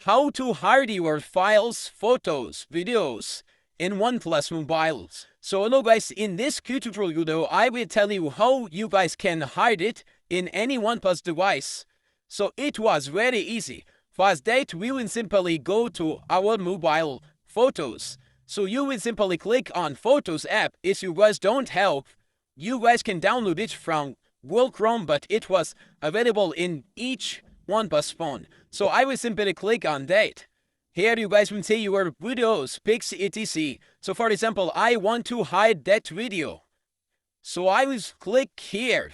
how to hide your files, photos, videos in OnePlus mobiles. So hello guys, in this tutorial video, I will tell you how you guys can hide it in any OnePlus device. So it was very easy. First that we will simply go to our mobile photos. So you will simply click on Photos app. If you guys don't have, you guys can download it from Google Chrome, but it was available in each OnePlus phone. So I will simply click on that. Here you guys will see your videos, pics, etc. So for example, I want to hide that video. So I will click here.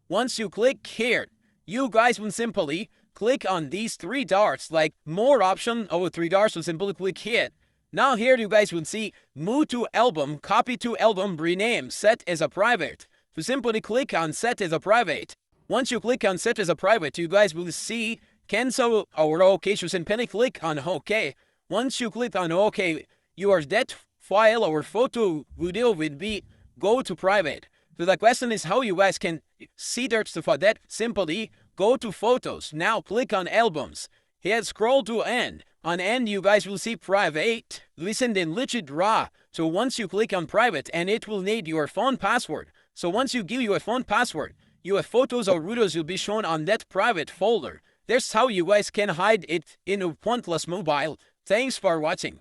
Once you click here, you guys will simply click on these three dots, like more option over three dots, so simply click here. Now here you guys will see move to album, copy to album, rename, set as a private. So simply click on set as a private. Once you click on set as a private, you guys will see cancel or OK. So simply click on OK. Once you click on OK, your that file or photo video will be go to private. So the question is how you guys can see that. So for that, simply go to photos. Now click on albums. Here scroll to end. On end, you guys will see private. Listen then legit raw. So once you click on private, and it will need your phone password. So once you give your phone password, your photos or videos will be shown on that private folder. That's how you guys can hide it in a OnePlus mobile. Thanks for watching.